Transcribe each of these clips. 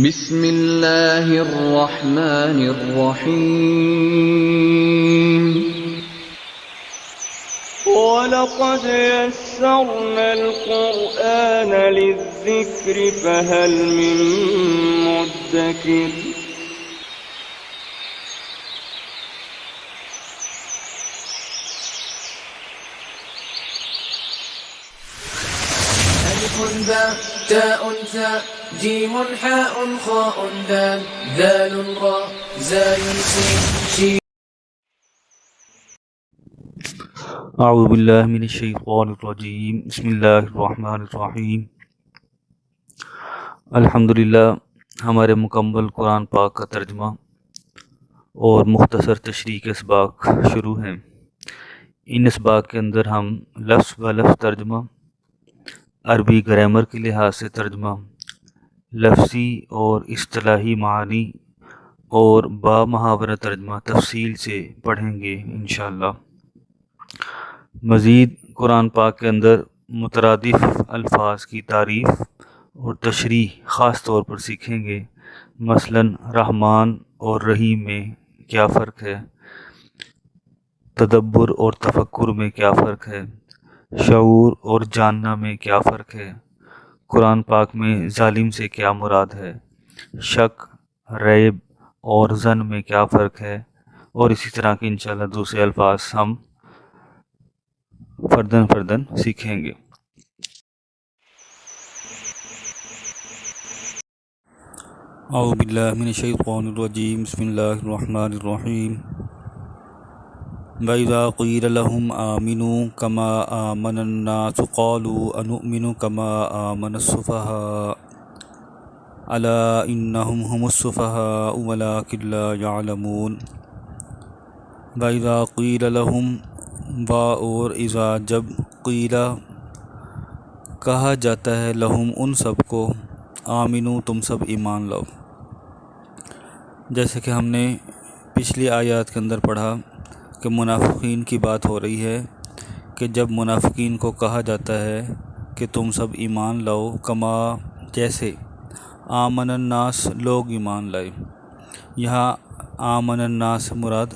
بسم اللہ الرحمن الرحیم وَلَقَدْ يَسَّرْنَا الْقُرْآنَ لِلذِّكْرِ فَهَلْ مِن مُّدَّكِرٍ ألف باء تاء ثاء جيم حاء خاء دال ذال راء زاي سين شين. اعوذ باللہ من الشیطان الرجیم بسم اللہ الرحمن الرحیم الحمدللہ. ہمارے مکمل قرآن پاک کا ترجمہ اور مختصر تشریح کے اسباق شروع ہیں. ان اسباق کے اندر ہم لفظ و لفظ ترجمہ، عربی گرامر کے لحاظ سے ترجمہ، لفظی اور اصطلاحی معنی اور با محاورہ ترجمہ تفصیل سے پڑھیں گے انشاءاللہ. مزید قرآن پاک کے اندر مترادف الفاظ کی تعریف اور تشریح خاص طور پر سیکھیں گے. مثلا رحمان اور رحیم میں کیا فرق ہے، تدبر اور تفکر میں کیا فرق ہے، شعور اور جاننا میں کیا فرق ہے، قرآن پاک میں ظالم سے کیا مراد ہے، شک، ریب اور ظن میں کیا فرق ہے، اور اسی طرح کے انشاءاللہ دوسرے الفاظ ہم فردن سیکھیں گے. اعوذ باللہ من الشیطان الرجیم بسم اللہ الرحمن الرحیم. وَإِذَا قِيلَ لَهُمْ آمِنُوا كَمَا آمَنَ النَّاسُ قَالُوا أَنُؤْمِنُ كَمَا آمَنَ السُّفَهَاءُ أَلَا إِنَّهُمْ هُمُ السُّفَهَاءُ وَلَٰكِن لَّا يَعْلَمُونَ. وَإِذَا قِيلَ لَهُمْ وا اور اذا جب قیلا کہا جاتا ہے لہم ان سب کو آمنو تم سب ایمان لاؤ. جیسے کہ ہم نے پچھلی آیات کے اندر پڑھا کہ منافقین کی بات ہو رہی ہے کہ جب منافقین کو کہا جاتا ہے کہ تم سب ایمان لاؤ کما جیسے آمن الناس لوگ ایمان لائے. یہاں آمن الناس مراد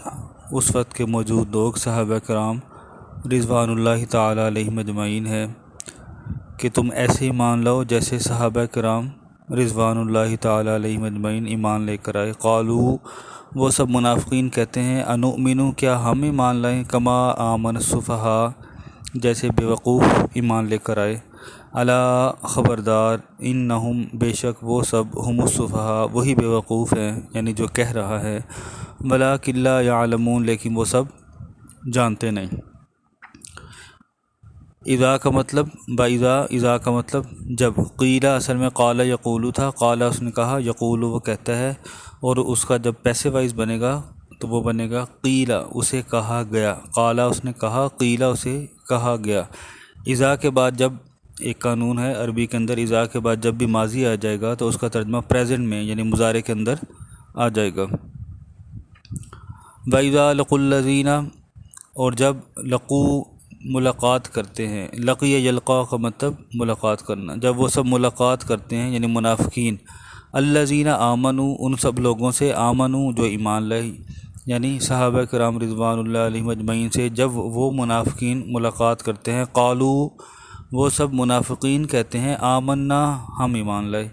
اس وقت کے موجود لوگ صحابہ کرام رضوان اللہ تعالی علیہم اجمعین ہے کہ تم ایسے ایمان لاؤ جیسے صحابہ کرام رضوان اللہ تعالی علیہم اجمعین ایمان لے کر آئے. قالو وہ سب منافقین کہتے ہیں انؤمنو کیا ہم ایمان لائیں کما آمن السفہاء جیسے بیوقوف ایمان لے کر آئے. الا خبردار انہم بے شک وہ سب ہم السفہاء وہی بیوقوف ہیں یعنی جو کہہ رہا ہے، ولٰکن لا یعلمون لیکن وہ سب جانتے نہیں. اذا کا مطلب اذا کا مطلب جب، قیلا اصل میں قال یقولو تھا، قال اس نے کہا، یقولو وہ کہتا ہے، اور اس کا جب پیسے وائز بنے گا تو وہ بنے گا قیلا اسے کہا گیا، قالا اس نے کہا، قیلا اسے کہا گیا. اذا کے بعد جب ایک قانون ہے عربی کے اندر، اذا کے بعد جب بھی ماضی آ جائے گا تو اس کا ترجمہ پریزنٹ میں یعنی مضارع کے اندر آ جائے گا. وَإِذَا لَقُوا الَّذِينَ اور جب لقو ملاقات کرتے ہیں، لقی یلقا کا مطلب ملاقات کرنا، جب وہ سب ملاقات کرتے ہیں یعنی منافقین، الذین آمنوا ان سب لوگوں سے، آمنوا جو ایمان لائے یعنی صحابہ کرام رضوان اللہ علیہم اجمعین سے جب وہ منافقین ملاقات کرتے ہیں، قالو وہ سب منافقین کہتے ہیں آمنا ہم ایمان لائے.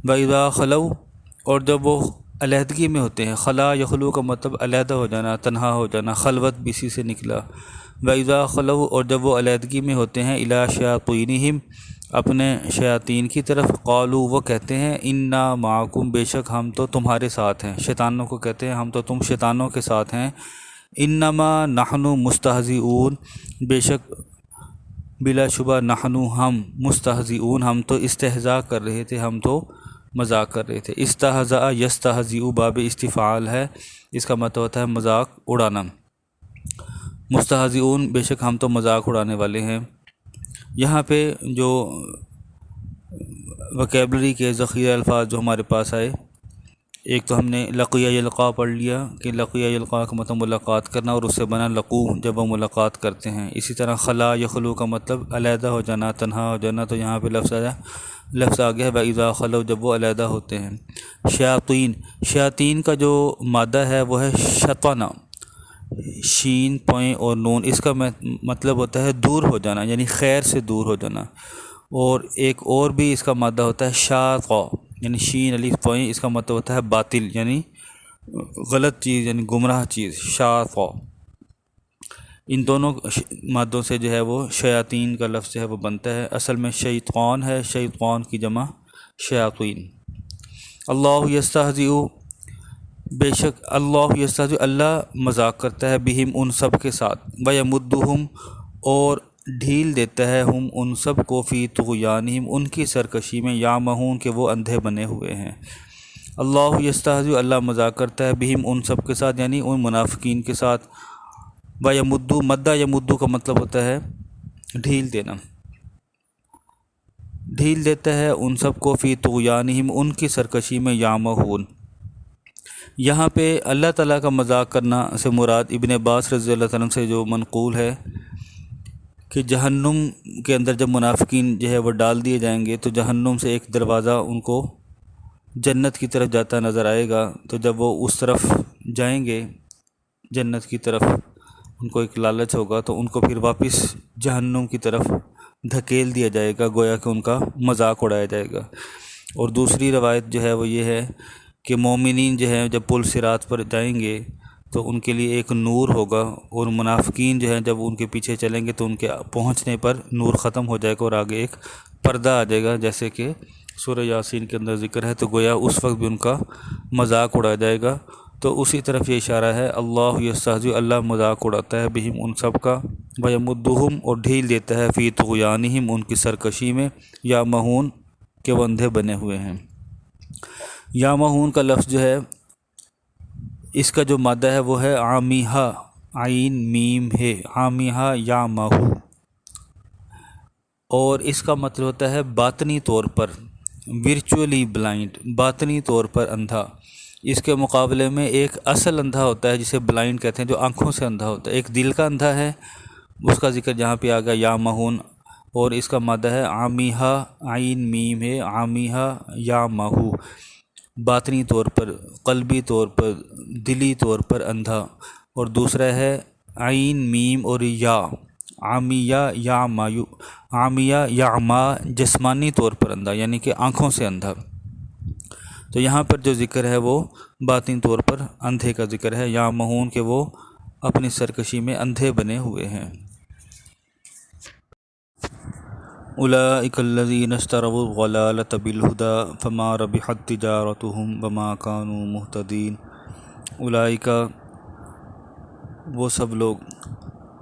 وَإِذَا خَلَوْا اور جب وہ علیحدگی میں ہوتے ہیں، خلا یخلو کا مطلب علیحدہ ہو جانا، تنہا ہو جانا، خلوت بھی اسی سے نکلا. وَإِذَا خَلَوْا اور جب وہ علیحدگی میں ہوتے ہیں، اِلیٰ شَیَاطِینِہِم اپنے شیاطین کی طرف، قالوا وہ کہتے ہیں اِنَّا مَعَکُم بے شک ہم تو تمہارے ساتھ ہیں، شیطانوں کو کہتے ہیں ہم تو تم شیطانوں کے ساتھ ہیں. اِنَّمَا نَحْنُ مُسْتَہْزِئُونَ بے شک بلا شبہ نحنو ہم مستہزئون ہم تو استہزاء کر رہے تھے، ہم تو مذاق کر رہے تھے. استہزاء یستہزئ باب استفعال ہے، اس کا مطلب ہوتا ہے مذاق اڑانا. مستہزئون بے شک ہم تو مذاق اڑانے والے ہیں. یہاں پہ جو وکیبلری کے ذخیرہ الفاظ جو ہمارے پاس آئے، ایک تو ہم نے لقیہ یلقا پڑھ لیا کہ لقیہ یلقا کا مطلب ملاقات کرنا اور اس سے بنا لقو جب وہ ملاقات کرتے ہیں. اسی طرح خلا یخلو کا مطلب علیحدہ ہو جانا، تنہا ہو جانا، تو یہاں پہ لفظ آیا لفظ آ گیا ہے وَإِذَا خَلَوْا جب وہ علیحدہ ہوتے ہیں۔ شیاطین کا جو مادہ ہے وہ ہے شطنا، شین پوائیں اور نون، اس کا مطلب ہوتا ہے دور ہو جانا، یعنی خیر سے دور ہو جانا۔ اور ایک اور بھی اس کا مادہ ہوتا ہے شاقا، یعنی شین الف پوائیں، اس کا مطلب ہوتا ہے باطل، یعنی غلط چیز، یعنی گمراہ چیز، شاقا۔ ان دونوں مادوں سے جو ہے وہ شیاطین کا لفظ جو ہے وہ بنتا ہے۔ اصل میں شیطان ہے، شیطان کی جمع شیاطین۔ اللہ یستہزئ، بے شک اللہ یستہزئ، اللہ مذاق کرتا ہے بہم ان سب کے ساتھ، ویمدہم اور ڈھیل دیتا ہے ہم ان سب کو فی طغیانہم ان کی سرکشی میں، یعمہون کہ وہ اندھے بنے ہوئے ہیں۔ اللہ یستہزئ، اللہ مذاق کرتا ہے بہم ان سب کے ساتھ، یعنی ان منافقین کے ساتھ۔ ویمدو، مدہ یمدو کا مطلب ہوتا ہے ڈھیل دینا، ڈھیل دیتا ہے ان سب کو فی طغیانہم ان کی سرکشی میں، یعمہون۔ یہاں پہ اللہ تعالیٰ کا مذاق کرنا سے مراد ابن عباس رضی اللہ تعالیٰ عنہ سے جو منقول ہے کہ جہنم کے اندر جب منافقین جو ہے وہ ڈال دیے جائیں گے تو جہنم سے ایک دروازہ ان کو جنت کی طرف جاتا نظر آئے گا، تو جب وہ اس طرف جائیں گے جنت کی طرف، ان کو ایک لالچ ہوگا تو ان کو پھر واپس جہنم کی طرف دھکیل دیا جائے گا، گویا کہ ان کا مذاق اڑایا جائے گا۔ اور دوسری روایت جو ہے وہ یہ ہے کہ مومنین جو ہیں جب پل صراط پر جائیں گے تو ان کے لیے ایک نور ہوگا، اور منافقین جو ہیں جب ان کے پیچھے چلیں گے تو ان کے پہنچنے پر نور ختم ہو جائے گا اور آگے ایک پردہ آ جائے گا، جیسے کہ سورہ یاسین کے اندر ذکر ہے، تو گویا اس وقت بھی ان کا مذاق اڑایا جائے گا۔ تو اسی طرف یہ اشارہ ہے، اللہ یستہزئ، اللہ مذاق اڑاتا ہے بہم ان سب کا، ویمدہم اور ڈھیل دیتا ہے فی طغیانہم ان کی سرکشی میں، یعمہون کہ وہ اندھے بنے ہوئے ہیں۔ یعمہون کا لفظ جو ہے اس کا جو مادہ ہے وہ ہے عامیہ، عین میم ہے، عامیہ یعمہو، اور اس کا مطلب ہوتا ہے باطنی طور پر، ورچولی بلائنڈ، باطنی طور پر اندھا۔ اس کے مقابلے میں ایک اصل اندھا ہوتا ہے جسے بلائنڈ کہتے ہیں، جو آنکھوں سے اندھا ہوتا ہے۔ ایک دل کا اندھا ہے، اس کا ذکر جہاں پہ آ گیا یعمہون، اور اس کا مادہ ہے عامیہ، عین میم ہے، عامیہ یعمہو، باطنی طور پر، قلبی طور پر، دلی طور پر اندھا۔ اور دوسرا ہے عین میم اور یا، عامیہ یعمہ، عامیہ یعمہ جسمانی طور پر اندھا، یعنی کہ آنکھوں سے اندھا۔ تو یہاں پر جو ذکر ہے وہ باطنی طور پر اندھے کا ذکر ہے، یعمہون کہ وہ اپنی سرکشی میں اندھے بنے ہوئے ہیں۔ اولئک الذین اشتروا الضلالۃ بالہدی فما ربحت تجارتہم وما کانوا مہتدین۔ اولئک وہ سب لوگ،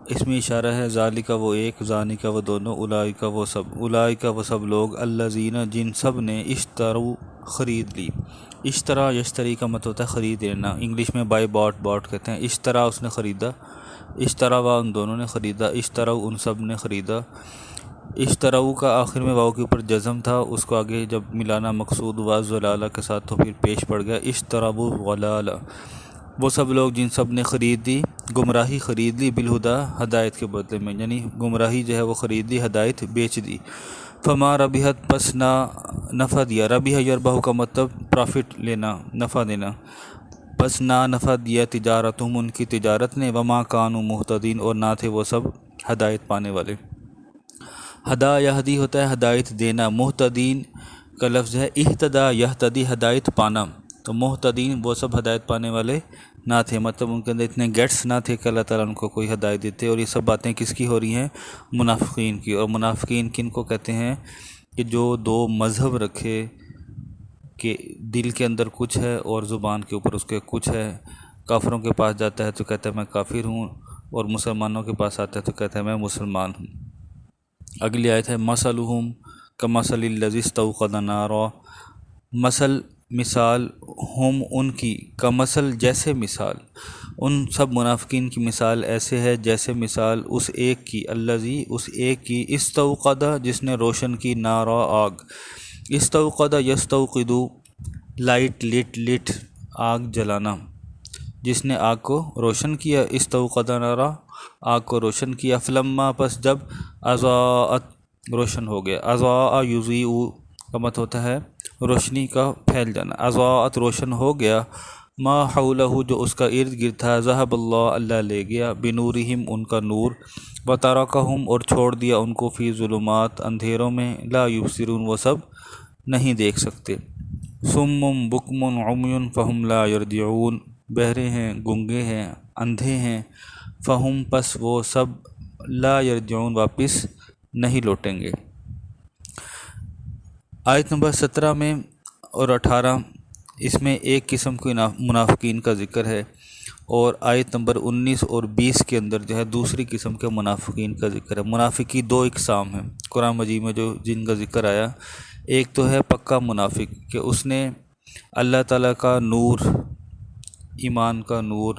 اس میں اشارہ ہے ذالک وہ ایک، ذالک وہ دونوں، اولئک وہ سب، اولئک وہ سب لوگ، الذین جن سب نے اشتروا خرید لی۔ اشترا یشتری کا مطلب ہوتا ہے خرید لینا، انگلش میں بائی باٹ کہتے ہیں۔ اشترا اس نے خریدا، اشترا ان دونوں نے خریدا، اشتروا ان سب نے خریدا۔ اشتروا کا آخر میں واو کے اوپر جزم تھا، اس کو آگے جب ملانا مقصود ہوا ضلالہ کے ساتھ تو پھر پیش پڑ گیا اشتروا الضلالہ۔ وہ سب لوگ جن سب نے خرید لی، گمراہی خرید لی، بالہدیٰ ہدایت کے بدلے میں، یعنی گمراہی جو ہے وہ خرید لی، ہدایت بیچ دی۔ فما ربحت پس نہ نفع دیا، ربح یربح کا مطلب پرافٹ لینا، نفع دینا، پس نہ نفع دیا تجارتہم ان کی تجارت نے، وما کانوا مہتدین اور نہ تھے وہ سب ہدایت پانے والے۔ ہدا یہدی ہوتا ہے ہدایت دینا، مہتدین کا لفظ ہے اہتدا یہتدی، ہدایت پانا، تو مہتدین وہ سب ہدایت پانے والے نہ تھے، مطلب ان کے اندر اتنے گیٹس نہ تھے کہ اللہ تعالیٰ ان کو کوئی ہدایت دیتے۔ اور یہ سب باتیں کس کی ہو رہی ہیں؟ منافقین کی۔ اور منافقین کن کو کہتے ہیں؟ کہ جو دو مذہب رکھے، کہ دل کے اندر کچھ ہے اور زبان کے اوپر اس کے کچھ ہے۔ کافروں کے پاس جاتا ہے تو کہتا ہے میں کافر ہوں، اور مسلمانوں کے پاس آتا ہے تو کہتا ہے میں مسلمان ہوں۔ اگلی آیت ہے مثلہم کمثل الذی استوقد نارا، مثال ہم ان کی، کمثل جیسے مثال، ان سب منافقین کی مثال ایسے ہے جیسے مثال اس ایک کی، الذی اس ایک کی، استوقد جس نے روشن کی، نارا آگ، استوقد یستوقد لائٹ، لٹ آگ جلانا، جس نے آگ کو روشن کیا، استوقد نارا آگ کو روشن کیا، فلما پس جب اضاءت روشن ہو گیا، اضاء یضیء کا مت ہوتا ہے روشنی کا پھیل جانا، اضاءت روشن ہو گیا، ما حولہ جو اس کا ارد گرد تھا، ذہب اللہ اللہ لے گیا، بنورہم ان کا نور، وترکہم اور چھوڑ دیا ان کو، فی ظلمات اندھیروں میں، لا یبصرون وہ سب نہیں دیکھ سکتے، صم بکم عمی فہم لا یرجعون بہرے ہیں، گنگے ہیں، اندھے ہیں، فہم پس وہ سب لا یرجعون واپس نہیں لوٹیں گے۔ آیت نمبر 17 میں اور 18 اس میں ایک قسم کے منافقین کا ذکر ہے، اور آیت نمبر 19 اور 20 کے اندر جو ہے دوسری قسم کے منافقین کا ذکر ہے۔ منافقی دو اقسام ہیں قرآن مجید میں جو جن کا ذکر آیا، ایک تو ہے پکا منافق کہ اس نے اللہ تعالیٰ کا نور، ایمان کا نور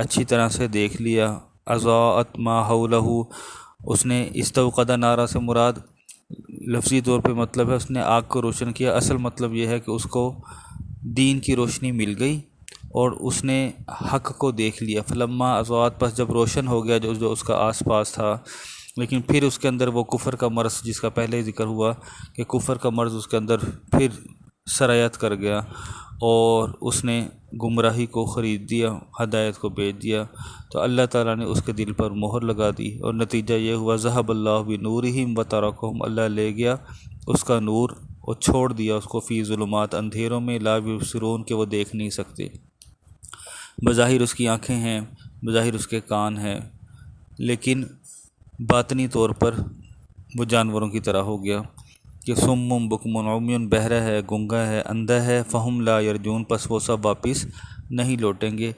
اچھی طرح سے دیکھ لیا، اضاءت ما حولہ، اس نے استوقد نارا سے مراد لفظی طور پہ مطلب ہے اس نے آگ کو روشن کیا، اصل مطلب یہ ہے کہ اس کو دین کی روشنی مل گئی اور اس نے حق کو دیکھ لیا، فلما اضاءت پس جب روشن ہو گیا جو اس کا آس پاس تھا، لیکن پھر اس کے اندر وہ کفر کا مرض جس کا پہلے ہی ذکر ہوا کہ کفر کا مرض اس کے اندر پھر سرایت کر گیا اور اس نے گمراہی کو خرید دیا، ہدایت کو بیچ دیا، تو اللہ تعالیٰ نے اس کے دل پر مہر لگا دی، اور نتیجہ یہ ہوا ذہب اللہ بنورہم وترکہم اللہ لے گیا اس کا نور اور چھوڑ دیا اس کو، فی ظلمات اندھیروں میں، لا یبصرون کہ وہ دیکھ نہیں سکتے۔ بظاہر اس کی آنکھیں ہیں، بظاہر اس کے کان ہیں، لیکن باطنی طور پر وہ جانوروں کی طرح ہو گیا کہ صم بکم عمی بہرا ہے، گنگا ہے، اندھا ہے، فہم لا یرجون پس وہ سب واپس نہیں لوٹیں گے،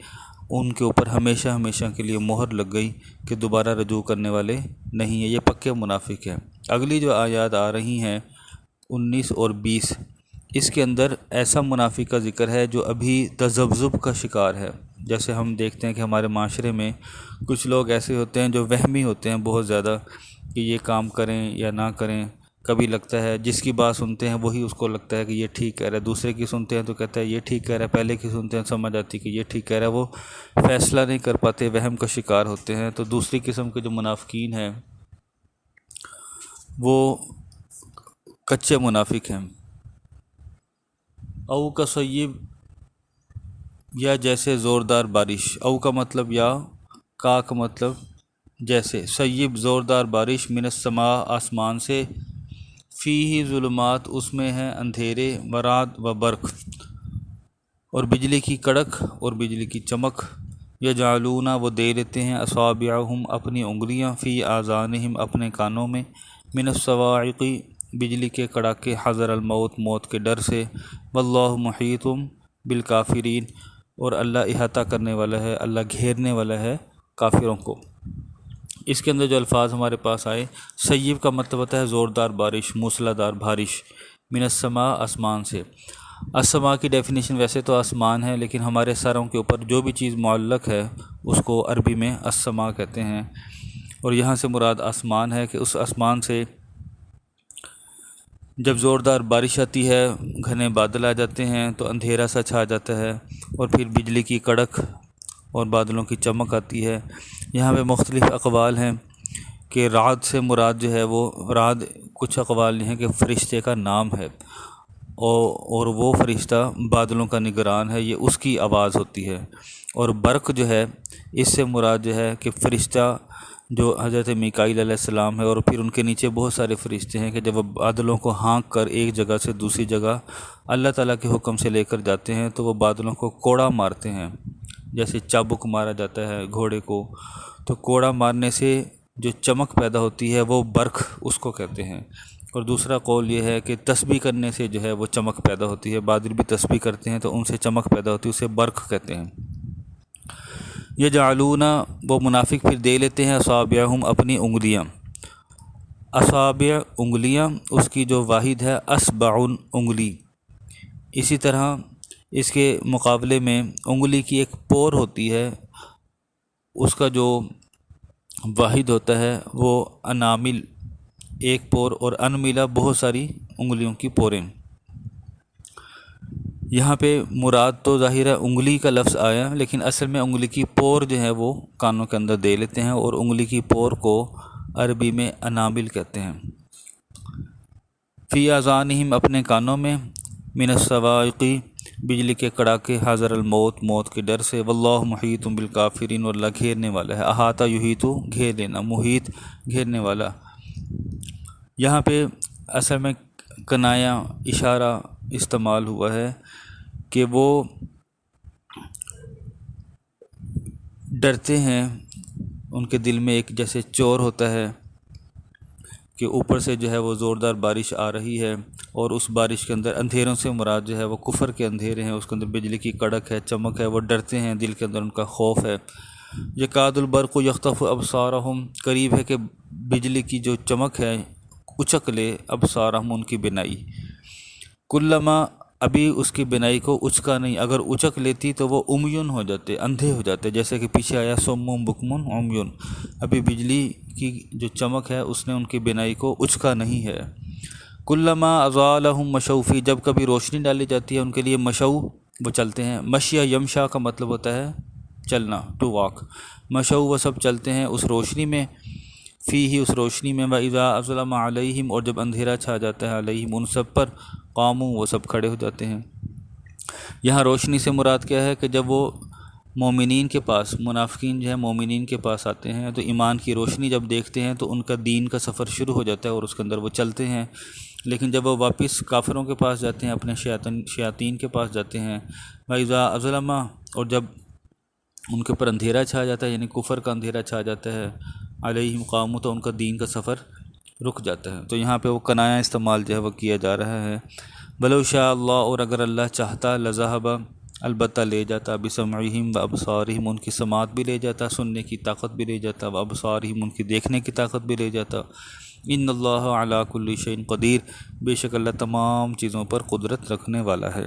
ان کے اوپر ہمیشہ ہمیشہ کے لیے مہر لگ گئی کہ دوبارہ رجوع کرنے والے نہیں ہیں، یہ پکے منافق ہیں۔ اگلی جو آیات آ رہی ہیں 19 اور 20 اس کے اندر ایسا منافق کا ذکر ہے جو ابھی تذبذب کا شکار ہے۔ جیسے ہم دیکھتے ہیں کہ ہمارے معاشرے میں کچھ لوگ ایسے ہوتے ہیں جو وہمی ہوتے ہیں بہت زیادہ کہ یہ کام کریں یا نہ کریں، کبھی لگتا ہے جس کی بات سنتے ہیں وہی اس کو لگتا ہے کہ یہ ٹھیک کہہ رہا ہے، دوسرے کی سنتے ہیں تو کہتا ہے یہ ٹھیک کہہ رہا ہے، پہلے کی سنتے ہیں سمجھ آتی کہ یہ ٹھیک کہہ رہا ہے، وہ فیصلہ نہیں کر پاتے، وہم کا شکار ہوتے ہیں۔ تو دوسری قسم کے جو منافقین ہیں وہ کچے منافق ہیں۔ او کا صیب یا جیسے زوردار بارش، او کا مطلب یا، کا مطلب جیسے، صیب زوردار بارش، من السماء آسمان سے، فیہ ظلمات اس میں ہیں اندھیرے، ورعد و برق اور بجلی کی کڑک اور بجلی کی چمک، یجعلون وہ دے لیتے ہیں، اصابعہم اپنی انگلیاں، فی آذانہم اپنے کانوں میں، من الصواعق بجلی کے کڑاکے، حذر الموت موت کے ڈر سے، واللہ محیط بالکافرین اور اللہ احاطہ کرنے والا ہے، اللہ گھیرنے والا ہے کافروں کو۔ اس کے اندر جو الفاظ ہمارے پاس آئے، سیب کا مطلب ہوتا ہے زوردار بارش، موسلادھار بارش، من السماء آسمان سے۔ السماء کی ڈیفینیشن ویسے تو آسمان ہے، لیکن ہمارے سروں کے اوپر جو بھی چیز معلق ہے اس کو عربی میں السماء کہتے ہیں، اور یہاں سے مراد آسمان ہے کہ اس آسمان سے جب زوردار بارش آتی ہے، گھنے بادل آ جاتے ہیں تو اندھیرا سا چھا جاتا ہے، اور پھر بجلی کی کڑک اور بادلوں کی چمک آتی ہے۔ یہاں پہ مختلف اقوال ہیں کہ رعد سے مراد جو ہے وہ رعد، کچھ اقوال یہ ہیں کہ فرشتے کا نام ہے، اور وہ فرشتہ بادلوں کا نگران ہے، یہ اس کی آواز ہوتی ہے۔ اور برق جو ہے اس سے مراد جو ہے کہ فرشتہ جو حضرت میکائیل علیہ السلام ہے، اور پھر ان کے نیچے بہت سارے فرشتے ہیں کہ جب وہ بادلوں کو ہانک کر ایک جگہ سے دوسری جگہ اللہ تعالیٰ کے حکم سے لے کر جاتے ہیں تو وہ بادلوں کو کوڑا مارتے ہیں، جیسے چابک مارا جاتا ہے گھوڑے کو، تو کوڑا مارنے سے جو چمک پیدا ہوتی ہے وہ برق اس کو کہتے ہیں۔ اور دوسرا قول یہ ہے کہ تسبیح کرنے سے جو ہے وہ چمک پیدا ہوتی ہے، بادل بھی تسبیح کرتے ہیں تو ان سے چمک پیدا ہوتی ہے، اسے برق کہتے ہیں۔ یجعلون وہ منافق پھر دے لیتے ہیں، اصابعہم اپنی انگلیاں، اصابع انگلیاں، اس کی جو واحد ہے اصبع انگلی۔ اسی طرح اس کے مقابلے میں انگلی کی ایک پور ہوتی ہے، اس کا جو واحد ہوتا ہے وہ انامل ایک پور، اور انملہ بہت ساری انگلیوں کی پوریں۔ یہاں پہ مراد تو ظاہر ہے انگلی کا لفظ آیا، لیکن اصل میں انگلی کی پور جو ہے وہ کانوں کے اندر دے لیتے ہیں، اور انگلی کی پور کو عربی میں انامل کہتے ہیں۔ فی آذانہم اپنے کانوں میں، من الصواعقی بجلی کے کڑاکے، حذر الموت موت کے ڈر سے، واللہ محیط بالکافرین اور اللہ گھیرنے والا ہے، احاطہ یحیط گھیر لینا، محیط گھیرنے والا۔ یہاں پہ اصل میں کنایا اشارہ استعمال ہوا ہے کہ وہ ڈرتے ہیں، ان کے دل میں ایک جیسے چور ہوتا ہے کہ اوپر سے جو ہے وہ زوردار بارش آ رہی ہے، اور اس بارش کے اندر اندھیروں سے مراد جو ہے وہ کفر کے اندھیرے ہیں، اس کے اندر بجلی کی کڑک ہے، چمک ہے، وہ ڈرتے ہیں، دل کے اندر ان کا خوف ہے۔ یکاد البرق یخطف ابصارہم، قریب ہے کہ بجلی کی جو چمک ہے اچک لے ابصارہم ان کی بینائی، کلما ابھی اس کی بینائی کو اچکا نہیں، اگر اچک لیتی تو وہ امیون ہو جاتے، اندھے ہو جاتے، جیسے کہ پیچھے آیا سمم بکمن امیون، ابھی بجلی کی جو چمک ہے اس نے ان کی بینائی کو اچکا نہیں ہے۔ کلما اضاء لہم مشوا فیہ، جب کبھی روشنی ڈالی جاتی ہے ان کے لیے، مشو وہ چلتے ہیں، مشیا یمشا کا مطلب ہوتا ہے چلنا، ٹو واک، مشو وہ سب چلتے ہیں اس روشنی میں، فیہ اس روشنی میں، وَإِذَا أَظْلَمَ عَلَيْهِمْ اور جب اندھیرا چھا جاتا ہے علیہم ان سب پر، قاموا وہ سب کھڑے ہو جاتے ہیں۔ یہاں روشنی سے مراد کیا ہے کہ جب وہ مومنین کے پاس، منافقین جو ہے مومنین کے پاس آتے ہیں تو ایمان کی روشنی جب دیکھتے ہیں تو ان کا دین کا سفر شروع ہو جاتا ہے اور اس کے اندر وہ چلتے ہیں، لیکن جب وہ واپس کافروں کے پاس جاتے ہیں، اپنے شیاطین کے پاس جاتے ہیں، وَإِذَا أَظْلَمَ اور جب ان کے اوپر اندھیرا چھا جاتا ہے، یعنی کفر کا اندھیرا چھا جاتا ہے، علیہم قاموا تو ان کا دین کا سفر رک جاتا ہے۔ تو یہاں پہ وہ کنایا استعمال جو ہے وہ کیا جا رہا ہے۔ وَلَوْ شَاءَ اللَّهُ اور اگر اللہ چاہتا، لَذَهَبَ البتہ لے جاتا، بِسَمْعِهِمْ وَأَبْصَارِهِمْ ان کی سماعت بھی لے جاتا، سننے کی طاقت بھی لے جاتا، وَأَبْصَارِهِمْ ان کی دیکھنے کی طاقت بھی لے جاتا۔ ان اللہ علی کل شیء قدیر، بے شک اللہ تمام چیزوں پر قدرت رکھنے والا ہے۔